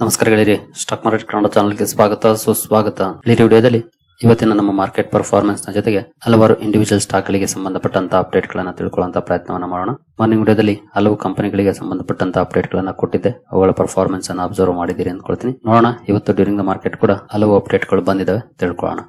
ನಮಸ್ಕಾರ ಗೆಳೆಯರಿ, stock market Kannada ಚಾನಲ್ಗೆ ಸ್ವಾಗತ ಸುಸ್ವಾಗತ. ಈ ವಿಡಿಯೋದಲ್ಲಿ ಇವತ್ತಿನ ನಮ್ಮ ಮಾರ್ಕೆಟ್ ಪರ್ಫಾರ್ಮೆನ್ಸ್ ನ ಜೊತೆಗೆ ಹಲವಾರು ಇಂಡಿವಿಜುವಲ್ ಸ್ಟಾಕ್ ಗಳಿಗೆ ಸಂಬಂಧಪಟ್ಟಂತ ಅಪ್ಡೇಟ್ ಗಳನ್ನ ತಿಳ್ಕೊಳ್ಳುವಂತ ಪ್ರಯತ್ನವನ್ನ ಮಾಡೋಣ. ಮಾರ್ನಿಂಗ್ ವಿಡಿಯೋದಲ್ಲಿ ಹಲವು ಕಂಪನಿಗಳಿಗೆ ಸಂಬಂಧಪಟ್ಟಂತ ಅಪ್ಡೇಟ್ ಗಳನ್ನ ಕೊಟ್ಟಿದ್ದೆ, ಅವುಗಳ ಪರ್ಫಾರ್ಮೆನ್ಸ್ ಅನ್ನು ಅಬ್ಸರ್ವ್ ಮಾಡಿದ್ದೀರಿ ಅಂದ್ಕೊಳ್ತೀನಿ. ನೋಡೋಣ, ಇವತ್ತು ಡ್ಯೂರಿಂಗ್ ದ ಮಾರ್ಕೆಟ್ ಕೂಡ ಹಲವು ಅಪ್ಡೇಟ್ ಗಳು ಬಂದಿದ್ದಾವೆ, ತಿಳ್ಕೊಳ್ಳೋಣ.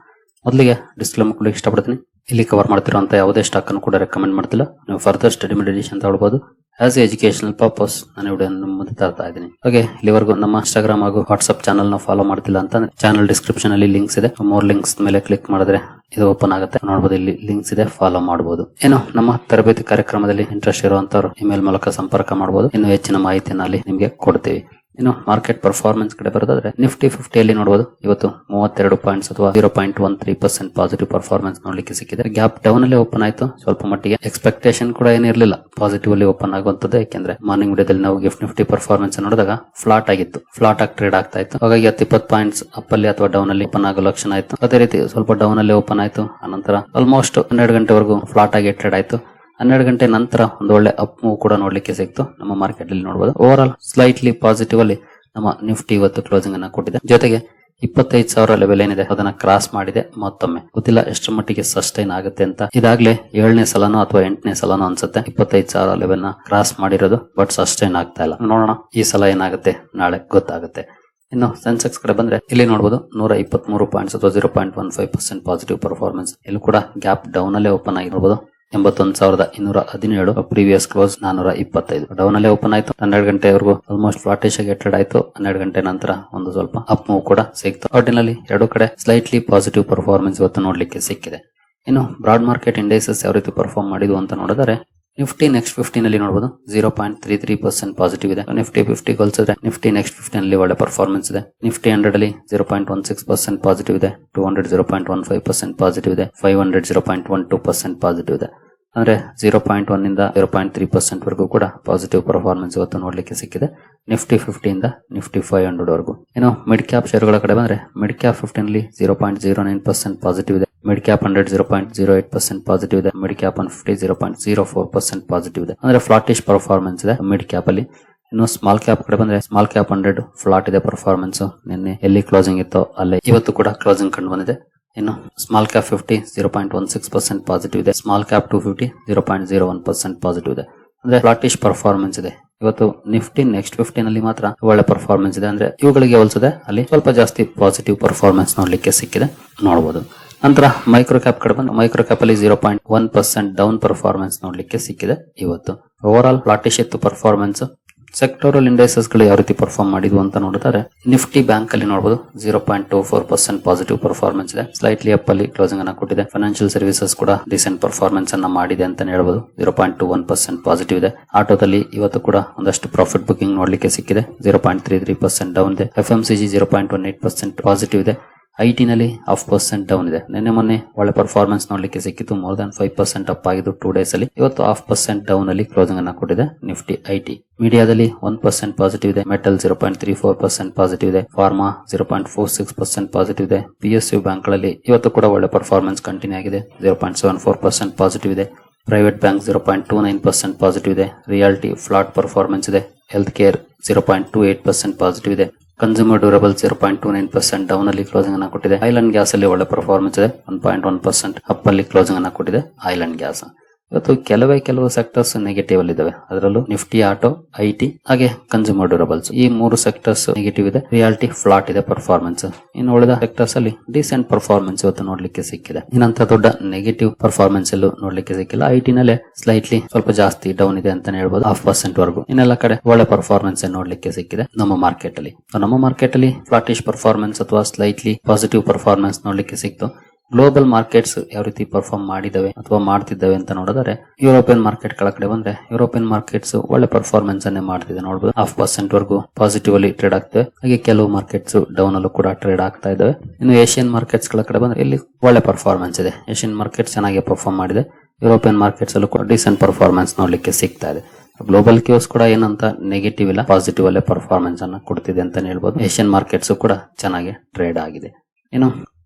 ಮೊದಲಿಗೆ ಡಿಸ್ಕ್ಲೇಮರ್ ಕೊಡಲಿಕ್ಕೆ ಇಷ್ಟಪಡ್ತೀನಿ. ಇಲ್ಲಿ ಕವರ್ ಮಾಡ್ತಿರುವಂತ ಯಾವುದೇ ಸ್ಟಾಕ್ ಅನ್ನು ಕೂಡ ರೆಕಮೆಂಡ್ ಮಾಡ್ತಿಲ್ಲ. ನೀವು ಫರ್ದರ್ ಸ್ಟಡಿ ಮೆಡಿಟೇಷನ್ ತಗೊಳ್ಬಹುದು. ಆಸ್ ಎಜುಕೇಶನಲ್ ಪರ್ಪಸ್ ನಾನು ವಿಡಿಯೋ ಮುಂದೆ ತರ್ತಾ ಇದ್ದೀನಿ. ಹಾಗೆ ಇಲ್ಲಿವರೆಗೂ ನಮ್ಮ ಇನ್ಸ್ಟಾಗ್ರಾಮ್ ಹಾಗೂ ವಾಟ್ಸ್ಆಪ್ ಚಾನಲ್ ನ ಫಾಲೋ ಮಾಡ್ತಿಲ್ಲ ಅಂತಂದ್ರೆ ಚಾನಲ್ ಡಿಸ್ಕ್ರಿಪ್ಷನ್ ಅಲ್ಲಿ ಲಿಂಕ್ಸ್ ಇದೆ. ಮೋರ್ ಲಿಂಕ್ಸ್ ಮೇಲೆ ಕ್ಲಿಕ್ ಮಾಡಿದ್ರೆ ಇದು ಓಪನ್ ಆಗುತ್ತೆ, ನೋಡಬಹುದು. ಇಲ್ಲಿ ಲಿಂಕ್ಸ್ ಇದೆ, ಫಾಲೋ ಮಾಡಬಹುದು. ಏನು ನಮ್ಮ ತರಬೇತಿ ಕಾರ್ಯಕ್ರಮದಲ್ಲಿ ಇಂಟ್ರೆಸ್ಟ್ ಇರುವಂತವರು ಇಮೇಲ್ ಮೂಲಕ ಸಂಪರ್ಕ ಮಾಡಬಹುದು. ಇನ್ನು ಹೆಚ್ಚಿನ ಮಾಹಿತಿಯನ್ನು ಅಲ್ಲಿ ನಿಮಗೆ ಕೊಡ್ತೀವಿ. ಇನ್ನು ಮಾರ್ಕೆಟ್ ಪರ್ಫಾರ್ಮೆನ್ಸ್ ಕಡೆ ಬರೋದಾದ್ರೆ ನಿಫ್ಟಿ 50 ಅಲ್ಲಿ ನೋಡಬಹುದು, ಇವತ್ತು 32 ಪಾಯಿಂಟ್ಸ್ ಅಥವಾ 0.13% ಪಾಸಿಟಿವ್ ಪರ್ಫಾರ್ಮೆನ್ಸ್ ನೋಡ್ಲಿಕ್ಕೆ ಸಿಕ್ಕಿದೆ. ಗ್ಯಾಪ್ ಡೌನ್ ಅಲ್ಲಿ ಓಪನ್ ಆಯ್ತು. ಸ್ವಲ್ಪ ಮಟ್ಟಿಗೆ ಎಕ್ಸ್ಪೆಕ್ಟೇಷನ್ ಕೂಡ ಏನಿರಲಿಲ್ಲ ಪಾಸಿಟಿವ್ ಅಲ್ಲಿ ಓಪನ್ ಆಗುವಂತದ್ದು. ಯಾಕೆಂದ್ರೆ ಮಾರ್ನಿಂಗ್ ವಿಡಿಯೋದಲ್ಲಿ ನಾವು ನಿಫ್ಟಿ ಪರ್ಫಾರ್ಮೆನ್ಸ್ ನೋಡಿದಾಗ ಫ್ಲಾಟ್ ಆಗಿತ್ತು, ಫ್ಲಾಟ್ ಆಗಿ ಟ್ರೇಡ್ ಆಗ್ತಾ ಇತ್ತು. ಹಾಗಾಗಿ 20 ಪಾಯಿಂಟ್ಸ್ ಅಪ್ ಅಲ್ಲಿ ಅಥವಾ ಡೌನ್ ಅಲ್ಲಿ ಓಪನ್ ಆಗೋ ಲಕ್ಷಣ ಆಯ್ತು. ಅದೇ ರೀತಿ ಸ್ವಲ್ಪ ಡೌನ್ ಅಲ್ಲಿ ಓಪನ್ ಆಯ್ತು. ಅನಂತರ ಆಲ್ಮೋಸ್ಟ್ 12 ಗಂಟೆವರೆಗೂ ಫ್ಲಾಟ್ ಆಗಿ ಟ್ರೇಡ್ ಆಯ್ತು. 12 ಗಂಟೆ ನಂತರ ಒಂದು ಒಳ್ಳೆ ಅಪ್ ಮೂವ್ ಕೂಡ ನೋಡ್ಲಿಕ್ಕೆ ಸಿಕ್ತು. ನಮ್ಮ ಮಾರ್ಕೆಟ್ ಅಲ್ಲಿ ನೋಡಬಹುದು ಓವರ್ ಆಲ್ ಸ್ಲೈಟ್ಲಿ ಪಾಸಿಟಿವ್ ಅಲ್ಲಿ ನಮ್ಮ ನಿಫ್ಟಿ ಇವತ್ತು ಕ್ಲೋಸಿಂಗ್ ಅನ್ನ ಕೊಟ್ಟಿದೆ. ಜೊತೆಗೆ 25,000 ಲೆವೆಲ್ ಏನಿದೆ ಅದನ್ನ ಕ್ರಾಸ್ ಮಾಡಿದೆ. ಮತ್ತೊಮ್ಮೆ ಗೊತ್ತಿಲ್ಲ ಎಷ್ಟರ ಮಟ್ಟಿಗೆ ಸಸ್ಟೈನ್ ಆಗುತ್ತೆ ಅಂತ. ಇದಾಗ್ಲೇ 7ನೇ ಸಲನೋ ಅಥವಾ 8ನೇ ಸಲನೋ ಅನ್ಸುತ್ತೆ 25,000 ಲೆವೆಲ್ ನ ಕ್ರಾಸ್ ಮಾಡಿರೋದು, ಬಟ್ ಸಸ್ಟೈನ್ ಆಗ್ತಾ ಇಲ್ಲ. ನೋಡೋಣ ಈ ಸಲ ಏನಾಗುತ್ತೆ, ನಾಳೆ ಗೊತ್ತಾಗುತ್ತೆ. ಇನ್ನು ಸೆನ್ಸೆಕ್ಸ್ ಕಡೆ ಬಂದ್ರೆ ಇಲ್ಲಿ ನೋಡಬಹುದು 123 ಪಾಯಿಂಟ್ಸ್ ಅಥವಾ 0.15% ಪಾಸಿಟಿವ್ ಪರ್ಫಾರ್ಮೆನ್ಸ್. ಇಲ್ಲಿ ಕೂಡ ಗ್ಯಾಪ್ ಡೌನ್ ಅಲ್ಲೇ ಓಪನ್ ಆಗಿರ್ಬೋದು. 81,217 ಪ್ರೀವಿಯಸ್ ಕ್ಲೋಸ್ 425 ಡೌನ್ ಅಲ್ಲೇ ಓಪನ್ ಆಯ್ತು. 12 ಗಂಟೆವರೆಗೂ ಆಲ್ಮೋಸ್ಟ್ ಫ್ಲಾಟಿಶ್ ಆಗಿ ಟ್ರೇಡ್ ಆಯ್ತು. 12 ಗಂಟೆ ನಂತರ ಒಂದು ಸ್ವಲ್ಪ ಅಪ್ ಮೂವ್ ಕೂಡ ಸಿಕ್ತು. ಒಟ್ಟಿನಲ್ಲಿ ಎರಡು ಕಡೆ ಸ್ಲೈಟ್ಲಿ ಪಾಸಿಟಿವ್ ಪರ್ಫಾರ್ಮೆನ್ಸ್ ಇವತ್ತು ನೋಡ್ಲಿಕ್ಕೆ ಸಿಕ್ಕಿದೆ. ಇನ್ನು ಬ್ರಾಡ್ ಮಾರ್ಕೆಟ್ ಇಂಡೈಸಸ್ ಯಾವ ರೀತಿ ಪರ್ಫಾರ್ಮ್ ಮಾಡಿದ್ವು ಅಂತ ನೋಡಿದರೆ ನಿಫ್ಟಿ ನೆಕ್ಸ್ಟ್ 15 ಅಲ್ಲಿ ನೋಡಬಹುದು 0.33% ಪಾಸಿಟಿವ್ ಇದೆ. ನಿಫ್ಟಿ 50 ಹೋಲಿಸಿದ್ರೆ ನಿಫ್ಟಿ ನೆಕ್ಸ್ಟ್ 15 ಅಲ್ಲಿ ಒಳ್ಳೆ ಪರ್ಫಾರ್ಮೆನ್ಸ್ ಇದೆ. ನಿಫ್ಟಿ 100 ಅಲ್ಲಿ 0.16% ಪಾಸಿಟಿವ್ ಇದೆ. 200 0.15% ಪಾಸಿಟಿವ್ ಇದೆ. 500 0.12% ಪಾಸಿಟಿವ್ ಇದೆ. ಅಂದ್ರೆ 0.1 ಇಂದ 0.3% ವರೆಗೂ ಕೂಡ ಪಾಸಿಟಿವ್ ಪರ್ಫಾರ್ಮೆನ್ಸ್ ಇವತ್ತು ನೋಡ್ಲಿಕ್ಕೆ ಸಿಕ್ಕಿದೆ. ನಿಫ್ಟಿ 50 ಇಂದ ನಿಫ್ಟಿ 500 ವರೆಗೂ. ಇನ್ನು ಮಿಡ್ ಕ್ಯಾಪ್ ಶೇರ್ಗಳ ಕಡೆ ಬಂದ್ರೆ ಮಿಡ್ ಕ್ಯಾಪ್ 15 ಅಲ್ಲಿ 0.09% ಪಾಸಿಟಿವ್ ಇದೆ. ಮಿಡ್ ಕ್ಯಾಪ್ 100 0.08% ಪಾಸಿಟಿವ್ ಇದೆ. ಮಿಡ್ ಕ್ಯಾಪ್ 150 0.04% ಪಾಸಿಟಿವ್ ಇದೆ. ಅಂದ್ರೆ ಫ್ಲಾಟಿಶ್ ಪರ್ಫಾರ್ಮೆನ್ಸ್ ಇದೆ ಮಿಡ್ ಕ್ಯಾಪ್ ಅಲ್ಲಿ. ಇನ್ನು ಸ್ಮಾಲ್ ಕ್ಯಾಪ್ ಕಡೆ ಬಂದ್ರೆ ಸ್ಮಾಲ್ ಕ್ಯಾಪ್ 100 ಫ್ಲಾಟ್ ಇದೆ ಪರ್ಫಾರ್ಮೆನ್ಸ್. ನಿನ್ನೆ ಎಲ್ಲಿ ಕ್ಲೋಸಿಂಗ್ ಇತ್ತೋ ಅಲ್ಲೇ ಇವತ್ತು ಕೂಡ ಕ್ಲೋಸಿಂಗ್ ಕಂಡು ಬಂದಿದೆ. ಇನ್ನು ಸ್ಮಾಲ್ ಕ್ಯಾಪ್ 50 0.16% ಪಾಸಿಟಿವ್ ಇದೆ. ಸ್ಮಾಲ್ ಕ್ಯಾಪ್ 250 0.01% ಪಾಸಿಟಿವ್ ಇದೆ. ಅಂದ್ರೆ ಫ್ಲಾಟಿಶ್ ಪರ್ಫಾರ್ಮೆನ್ಸ್ ಇದೆ ಇವತ್ತು. ನಿಫ್ಟಿ ನೆಕ್ಸ್ಟ್ 15 ಅಲ್ಲಿ ಮಾತ್ರ ಒಳ್ಳೆ ಪರ್ಫಾರ್ಮೆನ್ಸ್ ಇದೆ. ಅಂದ್ರೆ ಇವುಗಳಿಗೆ ಹೋಲಿಸಿದೆ ಅಲ್ಲಿ ಸ್ವಲ್ಪ ಜಾಸ್ತಿ ಪಾಸಿಟಿವ್ ಪರ್ಫಾರ್ಮೆನ್ಸ್ ನೋಡ್ಲಿಕ್ಕೆ ಸಿಕ್ಕಿದೆ, ನೋಡಬಹುದು. ನಂತರ ಮೈಕ್ರೋ ಕ್ಯಾಪ್ ಕಡೆ ಬಂದು ಮೈಕ್ರೋ ಕ್ಯಾಪ್ ಅಲ್ಲಿ 0.1% ಡೌನ್ ಪರ್ಫಾರ್ಮೆನ್ಸ್ ನೋಡ್ಲಿಕ್ಕೆ ಸಿಕ್ಕಿದೆ ಇವತ್ತು. ಓವರ್ ಆಲ್ ಫ್ಲಾಟಿಶ್ ಇತ್ತು ಪರ್ಫಾರ್ಮೆನ್ಸ್. ಸೆಕ್ಟೋರಲ್ ಇಂಡೈಸಸ್ ಗಳು ಯಾವ ರೀತಿ ಪರ್ಫಾರ್ಮ್ ಮಾಡಿದ್ವು ಅಂತ ನೋಡಿದರೆ ನಿಫ್ಟಿ ಬ್ಯಾಂಕ್ ಅಲ್ಲಿ ನೋಡಬಹುದು 0.24% ಪಾಸಿಟಿವ್ ಪರ್ಫಾರ್ಮೆನ್ಸ್ ಇದೆ. ಸ್ಲೈಟ್ಲಿ ಅಪ್ ಅಲ್ಲಿ ಕ್ಲೋಸಿಂಗ್ ಅನ್ನ ಕೊಟ್ಟಿದೆ. ಫೈನಾನ್ಷಿಯಲ್ ಸರ್ವಿಸಸ್ ಕೂಡ ಡಿಸೆಂಟ್ ಪರ್ಫಾರ್ಮೆನ್ಸ್ ಅನ್ನ ಮಾಡಿದೆ ಅಂತ ಹೇಳ್ಬಹುದು. 0.21% ಪಾಸಿಟಿವ್ ಇದೆ. ಆಟೋದಲ್ಲಿ ಇವತ್ತು ಕೂಡ ಒಂದಷ್ಟು ಪ್ರಾಫಿಟ್ ಬುಕಿಂಗ್ ನೋಡ್ಲಿಕ್ಕೆ ಸಿಕ್ಕಿದೆ. 0.33% ಡೌನ್ ಇದೆ. FMCG 0.18% ಪಾಸಿಟಿವ್ ಇದೆ. ಐಟಿ ನಲ್ಲಿ 0.5% ಡೌನ್ ಇದೆ. ನಿನ್ನೆ ಮೊನ್ನೆ ಒಳ್ಳೆ ಪರ್ಫಾರ್ಮೆನ್ಸ್ ನೋಡ್ಲಿಕ್ಕೆ ಸಿಕ್ಕಿತ್ತು. ಮೋರ್ ದನ್ 5% ಅಪ್ ಆಗಿದ್ದು 2 ಡೇಸ್ ಅಲ್ಲಿ. ಇವತ್ತು 0.5% ಡೌನ್ ಅಲ್ಲಿ ಕ್ಲೋಸಿಂಗ್ ಅನ್ನ ಕೊಟ್ಟಿದೆ ನಿಫ್ಟಿ ಐಟಿ. ಮೀಡಿಯಾದಲ್ಲಿ 1% ಪಾಸಿಟಿವ್ ಇದೆ. ಮೆಟಲ್ 0.34% ಪಾಸಿಟಿವ್ ಇದೆ. ಫಾರ್ಮಾ 0.46% ಪಾಸಿಟಿವ್ ಇದೆ. PSU ಬ್ಯಾಂಕ್ ಗಳಲ್ಲಿ ಇವತ್ತು ಕೂಡ ಒಳ್ಳೆ ಪರ್ಫಾರ್ಮೆನ್ಸ್ ಕಂಟಿನ್ಯೂ ಆಗಿದೆ. 0.74% ಪಾಸಿಟಿವ್ ಇದೆ. ಪ್ರೈವೇಟ್ ಬ್ಯಾಂಕ್ 0.29% ಪಾಸಿಟಿವ್ ಇದೆ. ರಿಯಾಲಿಟಿ ಫ್ಲಾಟ್ ಪರ್ಫಾರ್ಮೆನ್ಸ್ ಇದೆ. ಹೆಲ್ತ್ ಕೇರ್ 0.28% ಪಾಸಿಟಿವ್ ಇದೆ. ಕನ್ಸ್ಯೂಮರ್ ಡ್ಯೂರಬಲ್ 0.29% ಡೌನ್ ಅಲ್ಲಿ ಕ್ಲೋಸಿಂಗ್ ಅನ್ನ ಕೊಟ್ಟಿದೆ. ಐಲ್ಯಾಂಡ್ ಗ್ಯಾಸ್ ಅಲ್ಲಿ ಒಳ್ಳೆ ಪರ್ಫಾರ್ಮೆನ್ಸ್ ಇದೆ. 1.1% ಅಪ್ ಅಲ್ಲಿ ಕ್ಲೋಸಿಂಗ್ ಅನ್ನ ಕೊಟ್ಟಿದೆ ಐಲ್ಯಾಂಡ್ ಗ್ಯಾಸ್. ಇವತ್ತು ಕೆಲವು ಸೆಕ್ಟರ್ಸ್ ನೆಗೆಟಿವ್ ಅಲ್ಲಿ ಇದಾವೆ. ಅದರಲ್ಲೂ ನಿಫ್ಟಿ, ಆಟೋ, ಐಟಿ ಹಾಗೆ ಕನ್ಸ್ಯೂಮರ್ ಡ್ಯೂರಬಲ್ಸ್ ಈ 3 ಸೆಕ್ಟರ್ಸ್ ನೆಗೆಟಿವ್ ಇದೆ. ರಿಯಾಲಿಟಿ ಫ್ಲಾಟ್ ಇದೆ ಪರ್ಫಾರ್ಮೆನ್ಸ್. ಇನ್ನು ಉಳಿದ ಸೆಕ್ಟರ್ಸ್ ಅಲ್ಲಿ ಡಿಸೆಂಟ್ ಪರ್ಫಾರ್ಮೆನ್ಸ್ ಇವತ್ತು ನೋಡ್ಲಿಕ್ಕೆ ಸಿಕ್ಕಿದೆ. ಇನ್ನಂತ ದೊಡ್ಡ ನೆಗೆಟಿವ್ ಪರ್ಫಾರ್ಮೆನ್ಸ್ ಎಲ್ಲೂ ನೋಡ್ಲಿಕ್ಕೆ ಸಿಕ್ಕಿಲ್ಲ. ಐಟಿ ನಲ್ಲೇ ಸ್ಲೈಟ್ಲಿ ಸ್ವಲ್ಪ ಜಾಸ್ತಿ ಡೌನ್ ಇದೆ ಅಂತ ಹೇಳ್ಬೋದು, 0.5% ವರೆಗೂ. ಇನ್ನೆಲ್ಲ ಕಡೆ ಒಳ್ಳೆ ಪರ್ಫಾರ್ಮೆನ್ಸ್ ನೋಡ್ಲಿಕ್ಕೆ ಸಿಕ್ಕಿದೆ ನಮ್ಮ ಮಾರ್ಕೆಟ್ ಅಲ್ಲಿ. ನಮ್ಮ ಮಾರ್ಕೆಟ್ ಅಲ್ಲಿ ಫ್ಲಾಟಿಶ್ ಪರ್ಫಾರ್ಮೆನ್ಸ್ ಅಥವಾ ಸ್ಲೈಟ್ಲಿ ಪಾಸಿಟಿವ್ ಪರ್ಫಾರ್ಮೆನ್ಸ್ ನೋಡ್ಲಿಕ್ಕೆ ಸಿಕ್ತು. ಗ್ಲೋಬಲ್ ಮಾರ್ಕೆಟ್ಸ್ ಯಾವ ರೀತಿ ಪರ್ಫಾರ್ಮ್ ಮಾಡಿದವೆ ಅಥವಾ ಮಾಡ್ತಿದ್ದಾವೆ ಅಂತ ನೋಡಿದರೆ ಯುರೋಪಿಯನ್ ಮಾರ್ಕೆಟ್ ಕಡೆ ಬಂದ್ರೆ ಯುರೋಪಿಯನ್ ಮಾರ್ಕೆಟ್ಸ್ ಒಳ್ಳೆ ಪರ್ಫಾರ್ಮೆನ್ಸ್ ಅನ್ನೇ ಮಾಡ್ತಿದೆ. ನೋಡಬಹುದು 0.5% ವರೆಗೂ ಪಾಸಿಟಿವ್ ಅಲ್ಲಿ ಟ್ರೇಡ್ ಆಗ್ತವೆ. ಹಾಗೆ ಕೆಲವು ಮಾರ್ಕೆಟ್ಸ್ ಡೌನ್ ಅಲ್ಲೂ ಕೂಡ ಟ್ರೇಡ್ ಆಗ್ತಾ ಇದಾವೆ. ಇನ್ನು ಏಷ್ಯನ್ ಮಾರ್ಕೆಟ್ಸ್ ಕಡೆ ಬಂದ್ರೆ ಇಲ್ಲಿ ಒಳ್ಳೆ ಪರ್ಫಾರ್ಮೆನ್ಸ್ ಇದೆ. ಏಷ್ಯನ್ ಮಾರ್ಕೆಟ್ ಚೆನ್ನಾಗಿ ಪರ್ಫಾರ್ಮ್ ಮಾಡಿದೆ. ಯುರೋಪಿಯನ್ ಮಾರ್ಕೆಟ್ಸ್ ಅಲ್ಲೂ ಕೂಡ ಡಿಸೆಂಟ್ ಪರ್ಫಾರ್ಮೆನ್ಸ್ ನೋಡ್ಲಿಕ್ಕೆ ಸಿಗ್ತಾ ಇದೆ. ಗ್ಲೋಬಲ್ ಕ್ಯೂಸ್ ಕೂಡ ಏನಂತ ನೆಗೆಟಿವ್ ಇಲ್ಲ, ಪಾಸಿಟಿವ್ ಅಲ್ಲೇ ಪರ್ಫಾರ್ಮೆನ್ಸ್ ಅನ್ನ ಕೊಡ್ತಿದೆ ಅಂತ ಹೇಳ್ಬೋದು. ಏಷ್ಯನ್ ಮಾರ್ಕೆಟ್ಸ್ ಕೂಡ ಚೆನ್ನಾಗಿ ಟ್ರೇಡ್ ಆಗಿದೆ. ಇನ್ನು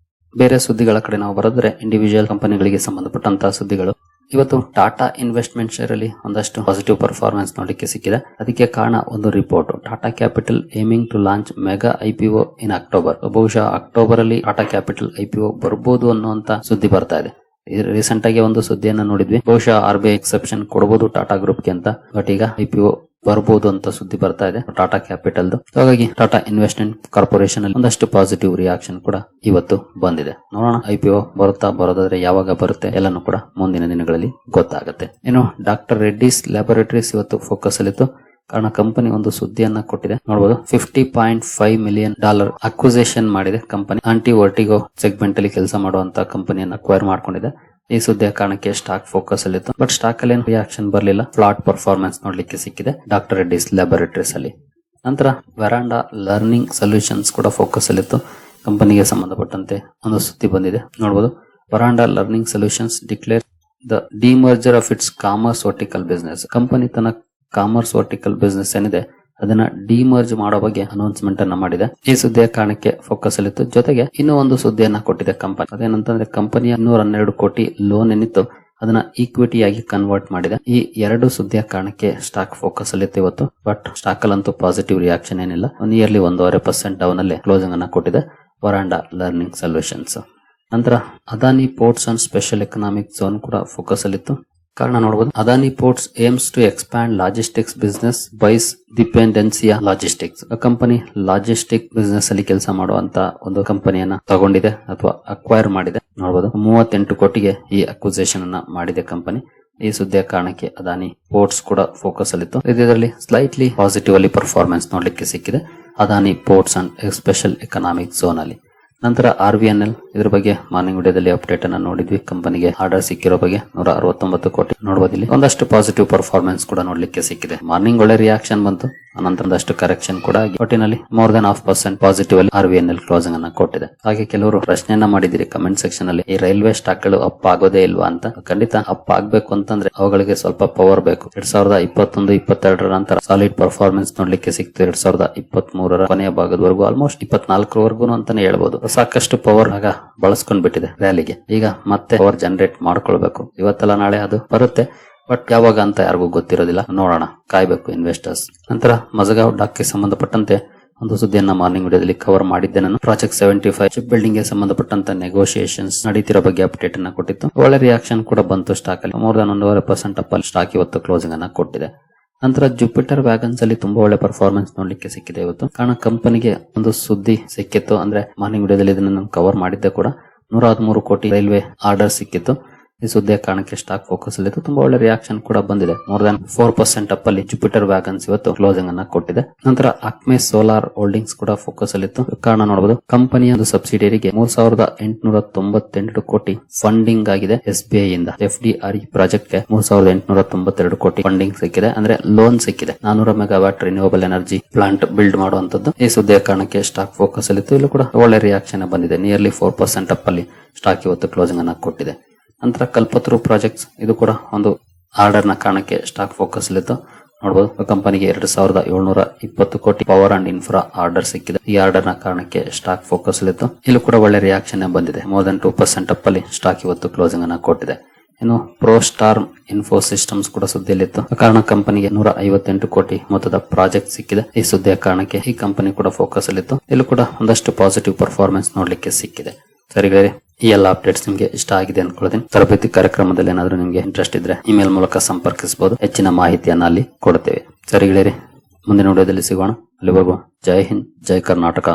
ಬೇರೆ ಸುದ್ದಿಗಳ ಕಡೆ ನಾವು ಬರೆದ್ರೆ ಇಂಡಿವಿಜುವಲ್ ಕಂಪನಿಗಳಿಗೆ ಸಂಬಂಧಪಟ್ಟಂತಹ ಸುದ್ದಿಗಳು ಇವತ್ತು ಟಾಟಾ ಇನ್ವೆಸ್ಟ್ಮೆಂಟ್ ಶೇರ್ ಅಲ್ಲಿ ಒಂದಷ್ಟು ಪಾಸಿಟಿವ್ ಪರ್ಫಾರ್ಮೆನ್ಸ್ ನೋಡಲಿಕ್ಕೆ ಸಿಕ್ಕಿದೆ. ಅದಕ್ಕೆ ಕಾರಣ ಒಂದು report, Tata Capital aiming to launch mega IPO in October. ಬಹುಶಃ ಅಕ್ಟೋಬರ್ ಅಲ್ಲಿ ಟಾಟಾ ಕ್ಯಾಪಿಟಲ್ IPO ಬರ್ಬೋದು ಅನ್ನುವಂತ ಸುದ್ದಿ ಬರ್ತಾ ಇದೆ. ರೀಸೆಂಟ್ ಆಗಿ ಒಂದು ಸುದ್ದಿಯನ್ನ ನೋಡಿದ್ವಿ, ಬಹುಶಃ RBI ಎಕ್ಸೆಪ್ಷನ್ ಕೊಡಬಹುದು ಟಾಟಾ ಗ್ರೂಪ್ಗೆ ಅಂತ. ಬಟ್ ಈಗ IPO ಬರ್ಬೋದು ಅಂತ ಸುದ್ದಿ ಬರ್ತಾ ಇದೆ ಟಾಟಾ ಕ್ಯಾಪಿಟಲ್. ಹಾಗಾಗಿ ಟಾಟಾ ಇನ್ವೆಸ್ಟ್ಮೆಂಟ್ ಕಾರ್ಪೊರೇಷನ್ ಅಲ್ಲಿ ಒಂದಷ್ಟು ಪಾಸಿಟಿವ್ ರಿಯಾಕ್ಷನ್ ಕೂಡ ಇವತ್ತು ಬಂದಿದೆ. ನೋಡೋಣ IPO ಬರುತ್ತಾ, ಬರೋದಾದ್ರೆ ಯಾವಾಗ ಬರುತ್ತೆ ಎಲ್ಲಾನು ಕೂಡ ಮುಂದಿನ ದಿನಗಳಲ್ಲಿ ಗೊತ್ತಾಗುತ್ತೆ. ಇನ್ನು ಡಾಕ್ಟರ್ ರೆಡ್ಡಿಸ್ ಲ್ಯಾಬೊರೇಟರೀಸ್ ಇವತ್ತು ಫೋಕಸ್ ಅಲ್ಲಿತ್ತು. ಕಾರಣ ಕಂಪನಿ ಒಂದು ಸುದ್ದಿಯನ್ನ ಕೊಟ್ಟಿದೆ, ನೋಡಬಹುದು. $50.5 million ಅಕ್ವಿಸಿಷನ್ ಮಾಡಿದೆ ಕಂಪನಿ. ಆಂಟಿ ವರ್ಟಿಗೋ ಸೆಗ್ಮೆಂಟ್ ಅಲ್ಲಿ ಕೆಲಸ ಮಾಡುವಂತ ಕಂಪನಿಯನ್ನ ಅಕ್ವೈರ್ ಮಾಡ್ಕೊಂಡಿದೆ. ಈ ಸುದ್ದಿಯ ಕಾರಣಕ್ಕೆ ಸ್ಟಾಕ್ ಫೋಕಸ್ ಅಲ್ಲಿತ್ತು. ಬಟ್ ಸ್ಟಾಕ್ ಅಲ್ಲಿ ಏನು ರಿಯಾಕ್ಷನ್ ಬರಲಿಲ್ಲ, ಫ್ಲಾಟ್ ಪರ್ಫಾರ್ಮೆನ್ಸ್ ನೋಡ್ಲಿಕ್ಕೆ ಸಿಕ್ಕಿದೆ ಡಾಕ್ಟರ್ ರೆಡ್ಡಿಸ್ ಲ್ಯಾಬೊರೇಟರೀಸ್ ಅಲ್ಲಿ. ನಂತರ ವೆರಾಂಡಾ ಲರ್ನಿಂಗ್ ಸೊಲ್ಯೂಷನ್ಸ್ ಕೂಡ ಫೋಕಸ್ ಅಲ್ಲಿತ್ತು. ಕಂಪನಿಗೆ ಸಂಬಂಧಪಟ್ಟಂತೆ ಒಂದು ಸುದ್ದಿ ಬಂದಿದೆ, ನೋಡಬಹುದು. Veranda Learning Solutions declare the demerger of its commerce vertical business. Company ತನ್ನ ಕಾಮರ್ಸ್ ವರ್ಟಿಕಲ್ ಬಿಸ್ನೆಸ್ ಏನಿದೆ ಅದನ್ನ ಡಿಮರ್ಜ್ ಮಾಡೋ ಬಗ್ಗೆ ಅನೌನ್ಸ್ಮೆಂಟ್ ಅನ್ನ ಮಾಡಿದೆ. ಈ ಸುದ್ದಿಯ ಕಾರಣಕ್ಕೆ ಫೋಕಸ್ ಅಲ್ಲಿತ್ತು. ಜೊತೆಗೆ ಇನ್ನೂ ಒಂದು ಸುದ್ದಿಯನ್ನ ಕೊಟ್ಟಿದೆ ಕಂಪನಿ. ಅದೇನಂತಂದ್ರೆ ಕಂಪನಿಯ 212 ಕೋಟಿ ಲೋನ್ ಏನಿತ್ತು ಅದನ್ನ ಈಕ್ವಿಟಿ ಆಗಿ ಕನ್ವರ್ಟ್ ಮಾಡಿದೆ. ಈ ಎರಡು ಸುದ್ದಿಯ ಕಾರಣಕ್ಕೆ ಸ್ಟಾಕ್ ಫೋಕಸ್ ಅಲ್ಲಿತ್ತು ಇವತ್ತು. ಬಟ್ ಸ್ಟಾಕ್ ಅಲ್ಲಂತೂ ಪಾಸಿಟಿವ್ ರಿಯಾಕ್ಷನ್ ಏನಿಲ್ಲ. ನಿಯರ್ಲಿ 1.5% ಡೌನ್ ಅಲ್ಲಿ ಕ್ಲೋಸಿಂಗ್ ಅನ್ನ ಕೊಟ್ಟಿದೆ ವರಾಂಡಾ ಲರ್ನಿಂಗ್ ಸೊಲ್ಯೂಷನ್ಸ್. ನಂತರ Adani ports and special economic zone ಕೂಡ ಫೋಕಸ್ ಅಲ್ಲಿತ್ತು. ಕಾರಣ ನೋಡಬಹುದು, Adani ports aims to expand logistics business buys Dependencia logistics. Company logistic business ಅಲ್ಲಿ ಕೆಲಸ ಮಾಡುವಂತ ಒಂದು ಕಂಪನಿಯನ್ನ ತಗೊಂಡಿದೆ ಅಥವಾ ಅಕ್ವೈರ್ ಮಾಡಿದೆ. ನೋಡಬಹುದು 38 ಕೋಟಿಗೆ ಈ ಅಕ್ವಿಸಿಷನ್ ಅನ್ನ ಮಾಡಿದೆ ಕಂಪನಿ. ಈ ಸುದ್ದಿಯ ಕಾರಣಕ್ಕೆ ಅದಾನಿ ಪೋರ್ಟ್ಸ್ ಕೂಡ ಫೋಕಸ್ ಅಲ್ಲಿತ್ತು. ಇದರಲ್ಲಿ ಸ್ಲೈಟ್ಲಿ ಪಾಸಿಟಿವ್ ಅಲ್ಲಿ ಪರ್ಫಾರ್ಮೆನ್ಸ್ ನೋಡ್ಲಿಕ್ಕೆ ಸಿಕ್ಕಿದೆ Adani ports and special economic Zone ಅಲ್ಲಿ. ನಂತರ RVNL, ಇದ್ರ ಬಗ್ಗೆ ಮಾರ್ನಿಂಗ್ ವಿಡಿಯೋದಲ್ಲಿ ಅಪ್ಡೇಟ್ ಅನ್ನ ನೋಡಿದ್ವಿ. ಕಂಪನಿಗೆ ಆರ್ಡರ್ ಸಿಕ್ಕಿರೋ ಬಗ್ಗೆ 169 ಕೋಟಿ ನೋಡಬಹುದು. ಇಲ್ಲಿ ಒಂದಷ್ಟು ಪಾಸಿಟಿವ್ ಪರ್ಫಾರ್ಮೆನ್ಸ್ ಕೂಡ ನೋಡ್ಲಿಕ್ಕೆ ಸಿಕ್ಕಿದೆ. ಮಾರ್ನಿಂಗ್ ಒಳ್ಳೆ ರಿಯಾಕ್ಷನ್ ಬಂತು, ಅನಂತರ ಒಂದಷ್ಟು ಕರೆಕ್ಷನ್ ಕೂಡ ಆಗಿ ಒಟ್ಟಿನಲ್ಲಿ ಮೋರ್ ದನ್ 0.5% ಪಾಸಿಟಿವ್ ಅಲ್ಲಿ RVNL ಕ್ಲೋಸಿಂಗ್ ಅನ್ನ ಕೊಟ್ಟಿದೆ. ಹಾಗೆ ಕೆಲವರು ಪ್ರಶ್ನೆಯನ್ನ ಮಾಡಿದಿರಿ ಕಮೆಂಟ್ ಸೆಕ್ಷನ್ ಅಲ್ಲಿ, ಈ ರೈಲ್ವೆ ಸ್ಟಾಕ್ ಗಳು ಅಪ್ ಆಗೋದೇ ಇಲ್ವಾ ಅಂತ. ಖಂಡಿತ ಅಪ್ ಆಗ್ಬೇಕು ಅಂತಂದ್ರೆ ಅವುಗಳಿಗೆ ಸ್ವಲ್ಪ ಪವರ್ ಬೇಕು. 2021-22 ನಂತರ ಸಾಲಿಡ್ ಪರ್ಫಾರ್ಮೆನ್ಸ್ ನೋಡ್ಲಿಕ್ಕೆ ಸಿಕ್ತು. 2023 ಕೊನೆಯ ಭಾಗದವರೆಗೂ ಆಲ್ಮೋಸ್ಟ್ 24ವರೆಗೂ ಅಂತಾನೆ ಹೇಳ್ಬಹುದು. ಸಾಕಷ್ಟು ಪವರ್ ಆಗ ಬಳಸ್ಕೊಂಡ್ ಬಿಟ್ಟಿದೆ ರ್ಯಾಲಿಗೆ. ಈಗ ಮತ್ತೆ ಪವರ್ ಜನರೇಟ್ ಮಾಡ್ಕೊಳ್ಬೇಕು. ಇವತ್ತಲ್ಲ ನಾಳೆ ಅದು ಬರುತ್ತೆ, ಬಟ್ ಯಾವಾಗ ಅಂತ ಯಾರಿಗೂ ಗೊತ್ತಿರೋದಿಲ್ಲ. ನೋಡೋಣ, ಕಾಯ್ಬೇಕು ಇನ್ವೆಸ್ಟರ್ಸ್. ನಂತರ ಮಜಗಾವ್ ಡಾಕ್ಗೆ ಸಂಬಂಧಪಟ್ಟಂತೆ ಒಂದು ಸುದ್ದಿಯನ್ನ ಮಾರ್ನಿಂಗ್ ವಿಡಿಯೋದಲ್ಲಿ ಕವರ್ ಮಾಡಿದ್ದೆ ನಾನು. ಪ್ರಾಜೆಕ್ಟ್ 75 ಶಿಪ್ ಬಿಲ್ಡಿಂಗ್ ಗೆ ಸಂಬಂಧಪಟ್ಟಂತ ನೆಗೋಷಿಯೇಷನ್ಸ್ ನಡೀತಿರೋ ಬಗ್ಗೆ ಅಪ್ಡೇಟ್ ಅನ್ನ ಕೊಟ್ಟಿತ್ತು. ಒಳ್ಳೆ ರಿಯಾಕ್ಷನ್ ಕೂಡ ಬಂತು ಸ್ಟಾಕ್ ಅಲ್ಲಿ. ಮೋರ್ ದನ್ 1.5% ಅಪ್ ಅಲ್ಲಿ ಸ್ಟಾಕ್ ಇವತ್ತು ಕ್ಲೋಸಿಂಗ್ ಅನ್ನ ಕೊಟ್ಟಿದೆ. ನಂತರ ಜುಪಿಟರ್ ವ್ಯಾಗನ್ಸ್ ಅಲ್ಲಿ ತುಂಬಾ ಒಳ್ಳೆ ಪರ್ಫಾರ್ಮೆನ್ಸ್ ನೋಡ್ಲಿಕ್ಕೆ ಸಿಕ್ಕಿದೆ ಇವತ್ತು. ಕಾರಣ ಕಂಪನಿಗೆ ಒಂದು ಸುದ್ದಿ ಸಿಕ್ಕಿತ್ತು, ಅಂದ್ರೆ ಮಾರ್ನಿಂಗ್ ವಿಡಿಯೋದಲ್ಲಿ ಇದನ್ನ ನಾನು ಕವರ್ ಮಾಡಿದ್ದೆ ಕೂಡ. 113 ಕೋಟಿ ರೈಲ್ವೆ ಆರ್ಡರ್ ಸಿಕ್ಕಿತ್ತು. ಈ ಸುದ್ದಿಯ ಕಾರಣಕ್ಕೆ ಸ್ಟಾಕ್ ಫೋಕಸ್ ಅಲ್ಲಿತ್ತು. ತುಂಬಾ ಒಳ್ಳೆ ರಿಯಾಕ್ಷನ್ ಕೂಡ ಬಂದಿದೆ. ಮೋರ್ ದನ್ 4% ಅಪ್ ಅಲ್ಲಿ ಜುಪಿಟರ್ ವ್ಯಾಗನ್ಸ್ ಇವತ್ತು ಕ್ಲೋಸಿಂಗ್ ಅನ್ನ ಕೊಟ್ಟಿದೆ. ನಂತರ ಅಕ್ಮೆ ಸೋಲಾರ್ ಹೋಲ್ಡಿಂಗ್ಸ್ ಕೂಡ ಫೋಕಸ್ ಅಲ್ಲಿತ್ತು. ಕಾರಣ ನೋಡಬಹುದು, ಕಂಪನಿಯ ಒಂದು ಸಬ್ಸಿಡಿಯರಿಗೆ 3898 ಕೋಟಿ ಫಂಡಿಂಗ್ ಆಗಿದೆ SBI ಇಂದ. FDRE ಪ್ರಾಜೆಕ್ಟ್ ಗೆ 3892 ಕೋಟಿ ಫಂಡಿಂಗ್ ಸಿಕ್ಕಿದೆ, ಅಂದ್ರೆ ಲೋನ್ ಸಿಕ್ಕಿದೆ. 400 megawatt renewable energy plant build ಮಾಡುವಂತದ್ದು. ಈ ಸುದ್ದಿಯ ಕಾರಣಕ್ಕೆ ಸ್ಟಾಕ್ ಫೋಕಸ್ ಅಲ್ಲಿತ್ತು. ಇಲ್ಲೂ ಕೂಡ ಒಳ್ಳೆ ರಿಯಾಕ್ಷನ್ ಬಂದಿದೆ. ನಿಯರ್ಲಿ 4% ಅಪ್ ಅಲ್ಲಿ ಸ್ಟಾಕ್ ಇವತ್ತು ಕ್ಲೋಸಿಂಗ್ ಅನ್ನ ಕೊಟ್ಟಿದೆ. ನಂತರ ಕಲ್ಪತರು ಪ್ರಾಜೆಕ್ಟ್ಸ್, ಇದು ಕೂಡ ಒಂದು ಆರ್ಡರ್ ನ ಕಾರಣಕ್ಕೆ ಸ್ಟಾಕ್ ಫೋಕಸ್ ಅಲ್ಲಿತ್ತು. ನೋಡಬಹುದು, ಕಂಪನಿಗೆ 2720 ಕೋಟಿ ಪವರ್ ಅಂಡ್ ಇನ್ಫ್ರಾ ಆರ್ಡರ್ ಸಿಕ್ಕಿದೆ. ಈ ಆರ್ಡರ್ ನ ಕಾರಣಕ್ಕೆ ಸ್ಟಾಕ್ ಫೋಕಸ್ ಅಲ್ಲಿತ್ತು. ಇಲ್ಲೂ ಕೂಡ ಒಳ್ಳೆ ರಿಯಾಕ್ಷನ್ ಬಂದಿದೆ. ಮೋರ್ ದನ್ 2% ಅಪ್ ಅಲ್ಲಿ ಸ್ಟಾಕ್ ಇವತ್ತು ಕ್ಲೋಸಿಂಗ್ ಅನ್ನ ಕೊಟ್ಟಿದೆ. ಇನ್ನು ಪ್ರೋಸ್ಟಾರ್ ಇನ್ಫೋ ಸಿಸ್ಟಮ್ಸ್ ಕೂಡ ಸುದ್ದಿಯಲ್ಲಿತ್ತು. ಕಾರಣ ಕಂಪನಿಗೆ 158 ಕೋಟಿ ಮೊತ್ತದ ಪ್ರಾಜೆಕ್ಟ್ ಸಿಕ್ಕಿದೆ. ಈ ಸುದ್ದಿಯ ಕಾರಣಕ್ಕೆ ಈ ಕಂಪನಿ ಕೂಡ ಫೋಕಸ್ ಅಲ್ಲಿತ್ತು. ಇಲ್ಲೂ ಕೂಡ ಒಂದಷ್ಟು ಪಾಸಿಟಿವ್ ಪರ್ಫಾರ್ಮೆನ್ಸ್ ನೋಡ್ಲಿಕ್ಕೆ ಸಿಕ್ಕಿದೆ. ಸರಿಗಳೇ, ಈ ಎಲ್ಲ ಅಪ್ಡೇಟ್ಸ್ ನಿಮ್ಗೆ ಇಷ್ಟ ಆಗಿದೆ ಅನ್ಕೊಳ್ತೀನಿ. ತರಬೇತಿ ಕಾರ್ಯಕ್ರಮದಲ್ಲಿ ಏನಾದ್ರೂ ನಿಮ್ಗೆ ಇಂಟ್ರೆಸ್ಟ್ ಇದ್ರೆ ಇಮೇಲ್ ಮೂಲಕ ಸಂಪರ್ಕಿಸಬಹುದು. ಹೆಚ್ಚಿನ ಮಾಹಿತಿಯನ್ನ ಅಲ್ಲಿ ಕೊಡ್ತೇವೆ. ಸರಿಗಳೇ, ಮುಂದಿನ ವಿಡಿಯೋದಲ್ಲಿ ಸಿಗೋಣ. ಅಲ್ಲಿವರೆಗೂ ಜೈ ಹಿಂದ್, ಜೈ ಕರ್ನಾಟಕ.